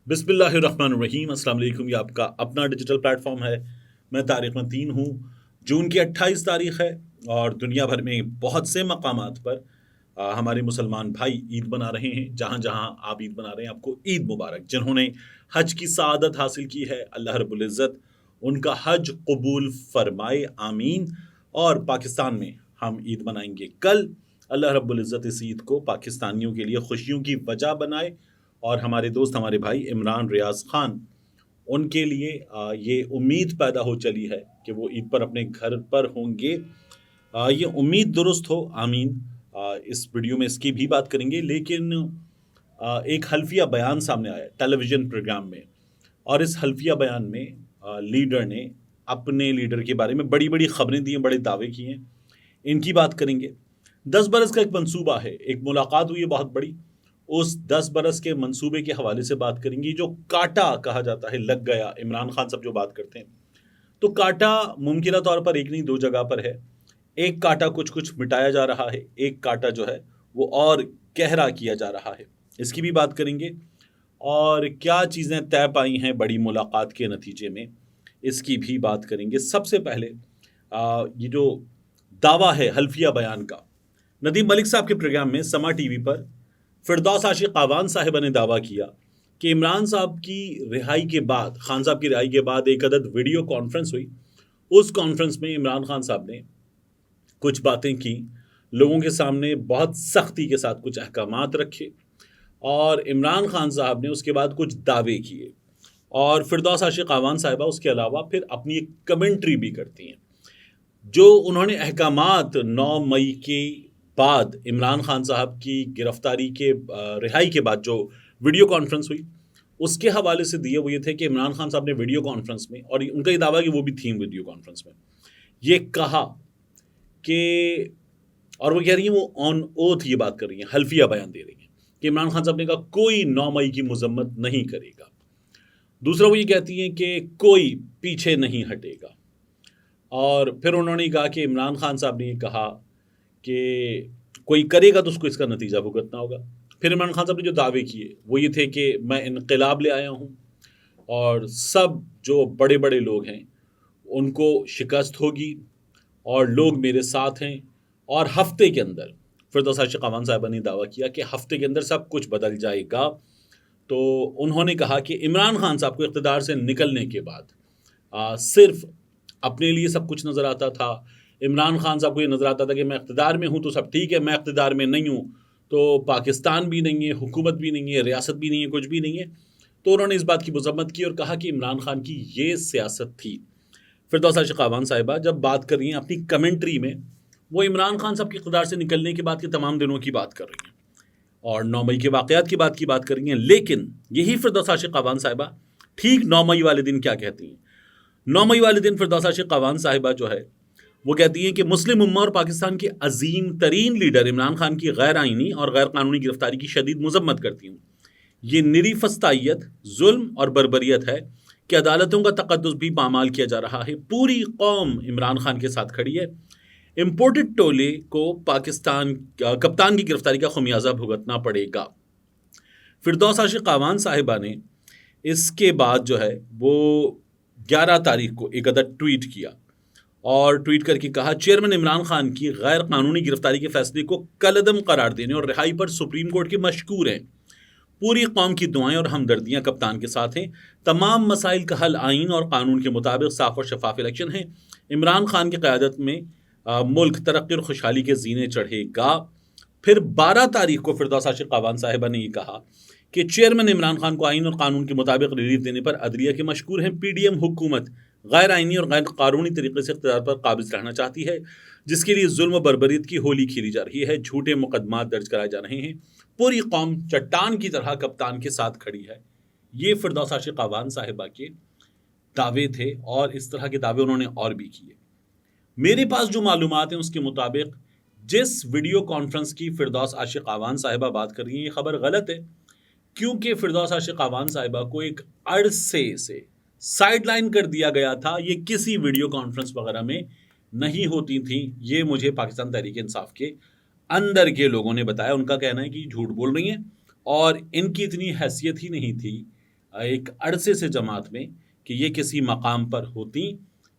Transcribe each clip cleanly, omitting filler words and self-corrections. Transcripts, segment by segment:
بسم اللہ الرحمن الرحیم۔ السلام علیکم۔ یہ آپ کا اپنا ڈیجیٹل پلیٹ فارم ہے۔ میں طارق متین ہوں۔ جون کی 28 تاریخ ہے اور دنیا بھر میں بہت سے مقامات پر ہمارے مسلمان بھائی عید بنا رہے ہیں۔ جہاں جہاں آپ عید بنا رہے ہیں، آپ کو عید مبارک۔ جنہوں نے حج کی سعادت حاصل کی ہے، اللہ رب العزت ان کا حج قبول فرمائے، آمین۔ اور پاکستان میں ہم عید منائیں گے کل۔ اللہ رب العزت اس عید کو پاکستانیوں کے لیے خوشیوں کی وجہ بنائے، اور ہمارے دوست، ہمارے بھائی عمران ریاض خان، ان کے لیے یہ امید پیدا ہو چلی ہے کہ وہ عید پر اپنے گھر پر ہوں گے۔ یہ امید درست ہو، آمین۔ اس ویڈیو میں اس کی بھی بات کریں گے، لیکن ایک حلفیہ بیان سامنے آیا ٹیلی ویژن پروگرام میں، اور اس حلفیہ بیان میں لیڈر نے اپنے لیڈر کے بارے میں بڑی بڑی خبریں دی ہیں، بڑے دعوے کیے ہیں۔ ان کی بات کریں گے۔ 10 برس کا ایک منصوبہ ہے، ایک ملاقات ہوئی ہے بہت بڑی، اس 10 برس کے منصوبے کے حوالے سے بات کریں گے۔ جو کاٹا کہا جاتا ہے، لگ گیا، عمران خان صاحب جو بات کرتے ہیں، تو کاٹا ممکنہ طور پر ایک نہیں دو جگہ پر ہے۔ ایک کاٹا کچھ مٹایا جا رہا ہے، ایک کاٹا جو ہے وہ اور گہرا کیا جا رہا ہے۔ اس کی بھی بات کریں گے، اور کیا چیزیں طے پائی ہیں بڑی ملاقات کے نتیجے میں، اس کی بھی بات کریں گے۔ سب سے پہلے یہ جو دعویٰ ہے حلفیہ بیان کا، ندیم ملک صاحب کے پروگرام میں سما ٹی وی پر فردوس عاشق اعوان صاحبہ نے دعویٰ کیا کہ عمران صاحب کی رہائی کے بعد، خان صاحب کی رہائی کے بعد ایک عدد ویڈیو کانفرنس ہوئی۔ اس کانفرنس میں عمران خان صاحب نے کچھ باتیں کی، لوگوں کے سامنے بہت سختی کے ساتھ کچھ احکامات رکھے، اور عمران خان صاحب نے اس کے بعد کچھ دعوے کیے، اور فردوس عاشق اعوان صاحبہ اس کے علاوہ پھر اپنی ایک کمنٹری بھی کرتی ہیں۔ جو انہوں نے احکامات 9 مئی کے بعد، عمران خان صاحب کی گرفتاری کے رہائی کے بعد جو ویڈیو کانفرنس ہوئی، اس کے حوالے سے دیے، وہ یہ تھے کہ عمران خان صاحب نے ویڈیو کانفرنس میں، اور ان کا یہ دعویٰ کہ وہ بھی تھیم ویڈیو کانفرنس میں، یہ کہا کہ، اور وہ کہہ رہی ہیں، وہ آن اوتھ یہ بات کر رہی ہیں، حلفیہ بیان دے رہی ہیں کہ عمران خان صاحب نے کہا کوئی 9 مئی کی مذمت نہیں کرے گا۔ دوسرا وہ یہ کہتی ہیں کہ کوئی پیچھے نہیں ہٹے گا۔ اور پھر انہوں نے کہا کہ عمران خان صاحب نے یہ کہا کہ کوئی کرے گا تو اس کو اس کا نتیجہ بھگتنا ہوگا۔ پھر عمران خان صاحب نے جو دعوے کیے وہ یہ تھے کہ میں انقلاب لے آیا ہوں، اور سب جو بڑے بڑے لوگ ہیں ان کو شکست ہوگی، اور لوگ میرے ساتھ ہیں، اور ہفتے کے اندر، فردوس عاشق اعوان صاحبہ نے دعویٰ کیا کہ ہفتے کے اندر سب کچھ بدل جائے گا۔ تو انہوں نے کہا کہ عمران خان صاحب کو اقتدار سے نکلنے کے بعد صرف اپنے لیے سب کچھ نظر آتا تھا۔ عمران خان صاحب کو یہ نظر آتا تھا کہ میں اقتدار میں ہوں تو سب ٹھیک ہے، میں اقتدار میں نہیں ہوں تو پاکستان بھی نہیں ہے، حکومت بھی نہیں ہے، ریاست بھی نہیں ہے، کچھ بھی نہیں ہے۔ تو انہوں نے اس بات کی مذمت کی اور کہا کہ عمران خان کی یہ سیاست تھی۔ فردوس عاشق اعوان صاحبہ جب بات کر رہی ہیں اپنی کمنٹری میں، وہ عمران خان صاحب کے اقتدار سے نکلنے کے بعد کے تمام دنوں کی بات کر رہی ہیں، اور 9 مئی کے واقعات کی بات کر رہی ہیں۔ لیکن یہی فردوس عاشق اعوان صاحبہ ٹھیک 9 مئی والے دن کیا کہتی ہیں؟ 9 مئی والے دن فردوس عاشق اعوان صاحبہ جو ہے وہ کہتی ہیں کہ مسلم امہ اور پاکستان کے عظیم ترین لیڈر عمران خان کی غیر آئینی اور غیر قانونی گرفتاری کی شدید مذمت کرتی ہوں۔ یہ نری فسطائیت، ظلم اور بربریت ہے کہ عدالتوں کا تقدس بھی پامال کیا جا رہا ہے۔ پوری قوم عمران خان کے ساتھ کھڑی ہے۔ امپورٹڈ ٹولے کو پاکستان کپتان کی گرفتاری کا خمیازہ بھگتنا پڑے گا۔ فردوس عاشق اعوان صاحبہ نے اس کے بعد جو ہے وہ 11 تاریخ کو ایک عدد ٹویٹ کیا، اور ٹویٹ کر کے کہا چیئرمین عمران خان کی غیر قانونی گرفتاری کے فیصلے کو کالعدم قرار دینے اور رہائی پر سپریم کورٹ کے مشکور ہیں۔ پوری قوم کی دعائیں اور ہمدردیاں کپتان کے ساتھ ہیں۔ تمام مسائل کا حل آئین اور قانون کے مطابق صاف اور شفاف الیکشن ہے۔ عمران خان کی قیادت میں ملک ترقی اور خوشحالی کے زینے چڑھے گا۔ پھر 12 تاریخ کو فردوس عاشق اعوان صاحبہ نے یہ کہا کہ چیئرمین عمران خان کو آئین اور قانون کے مطابق ریلیف دینے پر عدلیہ کے مشکور ہیں۔ پی ڈی ایم حکومت غیر آئینی اور غیر قانونی طریقے سے اقتدار پر قابض رہنا چاہتی ہے، جس کے لیے ظلم و بربریت کی ہولی کھیلی جا رہی ہے، جھوٹے مقدمات درج کرائے جا رہے ہیں۔ پوری قوم چٹان کی طرح کپتان کے ساتھ کھڑی ہے۔ یہ فردوس عاشق اعوان صاحبہ کے دعوے تھے، اور اس طرح کے دعوے انہوں نے اور بھی کیے۔ میرے پاس جو معلومات ہیں اس کے مطابق جس ویڈیو کانفرنس کی فردوس عاشق اعوان صاحبہ بات کر رہی ہیں، یہ خبر غلط ہے، کیونکہ فردوس عاشق اعوان صاحبہ کو ایک عرصے سے سائیڈ لائن کر دیا گیا تھا۔ یہ کسی ویڈیو کانفرنس وغیرہ میں نہیں ہوتی تھیں۔ یہ مجھے پاکستان تحریک انصاف کے اندر کے لوگوں نے بتایا۔ ان کا کہنا ہے کہ جھوٹ بول رہی ہیں، اور ان کی اتنی حیثیت ہی نہیں تھی ایک عرصے سے جماعت میں کہ یہ کسی مقام پر ہوتی.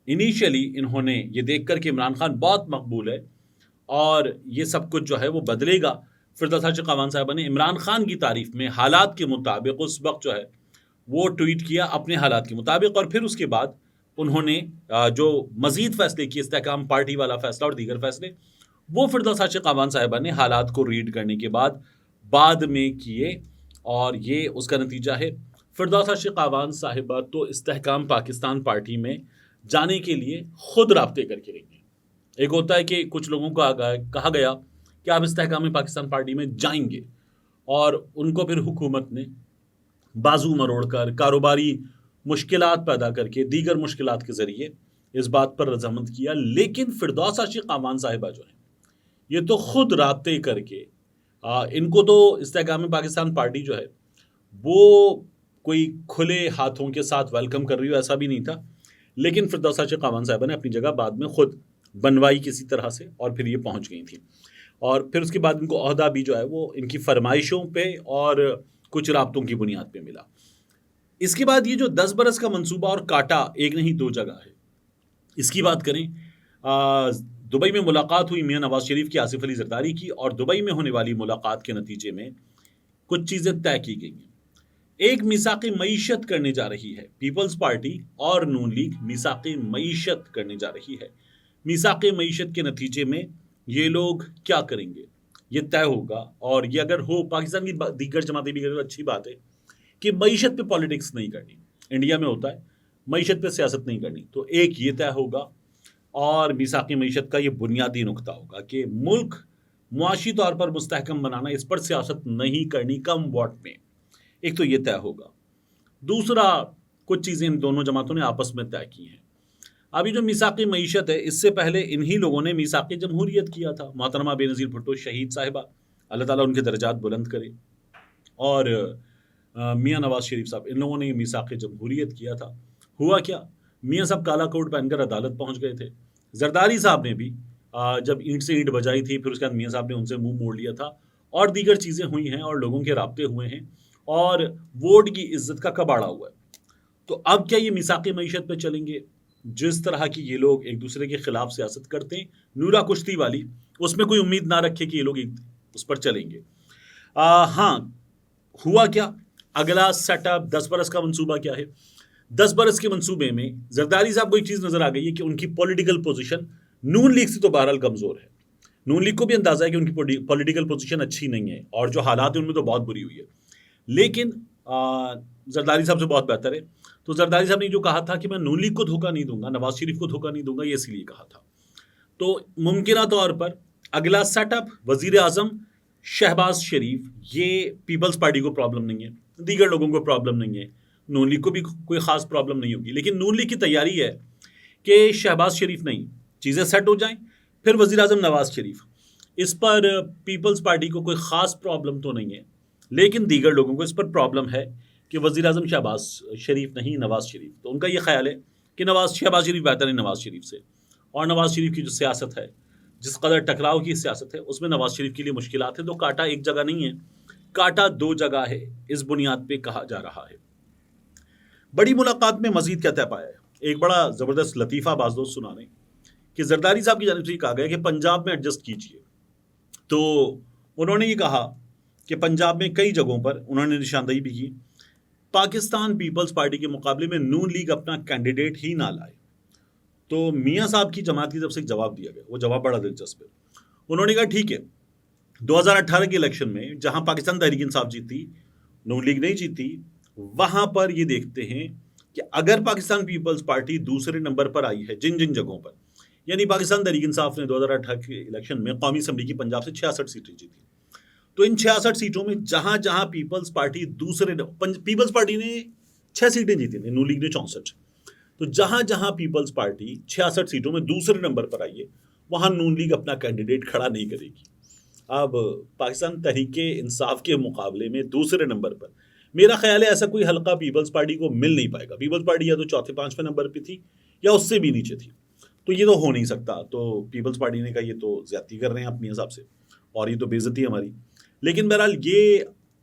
انیشیلی انہوں نے یہ دیکھ کر کہ عمران خان بہت مقبول ہے اور یہ سب کچھ جو ہے وہ بدلے گا، فردوسا چقاوان صاحبہ نے عمران خان کی تعریف میں حالات کے مطابق اس وقت جو ہے وہ ٹویٹ کیا اپنے حالات کے مطابق. اور پھر اس کے بعد انہوں نے جو مزید فیصلے کیے، استحکام پارٹی والا فیصلہ اور دیگر فیصلے، وہ فردوسا چقاوان صاحبہ نے حالات کو ریڈ کرنے کے بعد میں کیے. اور یہ اس کا نتیجہ ہے. فردوسا چقاوان صاحبہ تو استحکام پاکستان پارٹی میں جانے کے لیے خود رابطے کر کے گئی ہیں. ایک ہوتا ہے کہ کچھ لوگوں کو کہا گیا کہ آپ استحکام پاکستان پارٹی میں جائیں گے، اور ان کو پھر حکومت نے بازو مروڑ کر، کاروباری مشکلات پیدا کر کے، دیگر مشکلات کے ذریعے اس بات پر رضامند کیا. لیکن فردوسا چقاوان صاحبہ جو ہیں یہ تو خود رابطے کر کے، ان کو تو استحکام پاکستان پارٹی جو ہے وہ کوئی کھلے ہاتھوں کے ساتھ ویلکم کر رہی ہو ایسا بھی نہیں تھا. لیکن فردوسا چقاوان صاحبہ نے اپنی جگہ بعد میں خود بنوائی کسی طرح سے، اور پھر یہ پہنچ گئی تھیں. اور پھر اس کے بعد ان کو عہدہ بھی جو ہے وہ ان کی فرمائشوں پہ اور کچھ رابطوں کی بنیاد پہ ملا. اس کے بعد یہ جو 10 برس کا منصوبہ اور کاٹا ایک نہیں دو جگہ ہے، اس کی بات کریں. دبئی میں ملاقات ہوئی میاں نواز شریف کی آصف علی زرداری کی، اور دبئی میں ہونے والی ملاقات کے نتیجے میں کچھ چیزیں طے کی گئی ہیں. ایک میثاق معیشت کرنے جا رہی ہے پیپلز پارٹی اور نون لیگ، میثاق معیشت کرنے جا رہی ہے. میثاق معیشت کے نتیجے میں یہ لوگ کیا کریں گے یہ طے ہوگا. اور یہ اگر ہو، پاکستان کی دیگر جماعتیں بھی کریں تو اچھی بات ہے کہ معیشت پہ پالیٹکس نہیں کرنی. انڈیا میں ہوتا ہے معیشت پہ سیاست نہیں کرنی، تو ایک یہ طے ہوگا. اور میثاق معیشت کا یہ بنیادی نقطہ ہوگا کہ ملک معاشی طور پر مستحکم بنانا، اس پر سیاست نہیں کرنی کم ووٹ میں. ایک تو یہ طے ہوگا. دوسرا، کچھ چیزیں ان دونوں جماعتوں نے آپس میں طے کی ہیں. ابھی جو میثاق معیشت ہے، اس سے پہلے انہی لوگوں نے میثاق جمہوریت کیا تھا. محترمہ بے نظیر بھٹو شہید صاحبہ، اللہ تعالیٰ ان کے درجات بلند کرے، اور میاں نواز شریف صاحب، ان لوگوں نے یہ میثاق جمہوریت کیا تھا. ہوا کیا، میاں صاحب کالا کوٹ پہن کر عدالت پہنچ گئے تھے. زرداری صاحب نے بھی جب اینٹ سے اینٹ بجائی تھی، پھر اس کے بعد میاں صاحب نے ان سے منہ موڑ لیا تھا، اور دیگر چیزیں ہوئی ہیں، اور لوگوں کے رابطے ہوئے ہیں، اور ووٹ کی عزت کا کباڑا ہوا ہے. تو اب کیا یہ میثاق معیشت پہ چلیں گے؟ جس طرح کی یہ لوگ ایک دوسرے کے خلاف سیاست کرتے ہیں، نورا کشتی والی، اس میں کوئی امید نہ رکھے کہ یہ لوگ اس پر چلیں گے. ہاں، ہوا کیا، اگلا سیٹ اپ 10 برس کا منصوبہ کیا ہے. 10 برس کے منصوبے میں زرداری صاحب کو ایک چیز نظر آ گئی ہے کہ ان کی پولیٹیکل پوزیشن نون لیگ سے تو بہرحال کمزور ہے. نون لیگ کو بھی اندازہ ہے کہ ان کی پولیٹیکل پوزیشن اچھی نہیں ہے، اور جو حالات ہیں ان میں تو بہت بری ہوئی ہے. لیکن زرداری صاحب سے بہت بہتر ہے. تو زرداری صاحب نے جو کہا تھا کہ میں نون لیگ کو دھوکہ نہیں دوں گا، نواز شریف کو دھوکہ نہیں دوں گا، یہ اسی لیے کہا تھا. تو ممکنہ طور پر اگلا سیٹ اپ وزیر اعظم شہباز شریف. یہ پیپلز پارٹی کو پرابلم نہیں ہے، دیگر لوگوں کو پرابلم نہیں ہے، نون لیگ کو بھی کوئی خاص پرابلم نہیں ہوگی. لیکن نون لیگ کی تیاری ہے کہ شہباز شریف نہیں، چیزیں سیٹ ہو جائیں، پھر وزیر اعظم نواز شریف. اس پر پیپلز پارٹی کو کوئی خاص پرابلم تو نہیں ہے، لیکن دیگر لوگوں کو اس پر پرابلم ہے کہ وزیر اعظم شہباز شریف نہیں، نواز شریف. تو ان کا یہ خیال ہے کہ شہباز شریف بہتر ہے نواز شریف سے. اور نواز شریف کی جو سیاست ہے، جس قدر ٹکراؤ کی سیاست ہے، اس میں نواز شریف کے لیے مشکلات ہیں. تو کاٹا ایک جگہ نہیں ہے، کاٹا 2 جگہ ہے. اس بنیاد پہ کہا جا رہا ہے. بڑی ملاقات میں مزید کیا طے پایا ہے. ایک بڑا زبردست لطیفہ بعض دوست سنا رہے کہ زرداری صاحب کی جانب سے یہ کہا گیا کہ پنجاب میں ایڈجسٹ کیجیے. تو انہوں نے یہ کہا کہ پنجاب میں کئی جگہوں پر انہوں نے نشاندہی بھی کی، پاکستان پیپلز پارٹی کے مقابلے میں نون لیگ اپنا کینڈیڈیٹ ہی نہ لائے. تو میاں صاحب کی جماعت کی طرف سے ایک جواب دیا گیا. وہ جواب بڑا دلچسپ ہے. انہوں نے کہا ٹھیک ہے، 2018 کے الیکشن میں جہاں پاکستان تحریک انصاف جیتی، نون لیگ نہیں جیتی، وہاں پر یہ دیکھتے ہیں کہ اگر پاکستان پیپلز پارٹی دوسرے نمبر پر آئی ہے جن جن جگہوں پر، یعنی پاکستان تحریک انصاف نے 2018 کے الیکشن میں قومی اسمبلی کی پنجاب سے 66 سیٹیں جیتی. تو ان 66 سیٹوں میں جہاں جہاں پیپلز پارٹی پیپلز پارٹی نے 6 سیٹیں جیتی تھیں، نون لیگ نے 64. تو جہاں جہاں پیپلز پارٹی 66 سیٹوں میں دوسرے نمبر پر آئی ہے، وہاں نون لیگ اپنا کینڈیڈیٹ کھڑا نہیں کرے گی. اب پاکستان تحریک انصاف کے مقابلے میں دوسرے نمبر پر میرا خیال ہے ایسا کوئی حلقہ پیپلز پارٹی کو مل نہیں پائے گا. پیپلز پارٹی یا تو چوتھے 5ویں نمبر پہ تھی یا اس سے بھی نیچے تھی. تو یہ تو ہو نہیں سکتا. تو پیپلز پارٹی نے کہا یہ تو زیادتی کر رہے ہیں اپنے حساب سے، اور یہ تو بے عزتی ہے ہماری. لیکن بہرحال یہ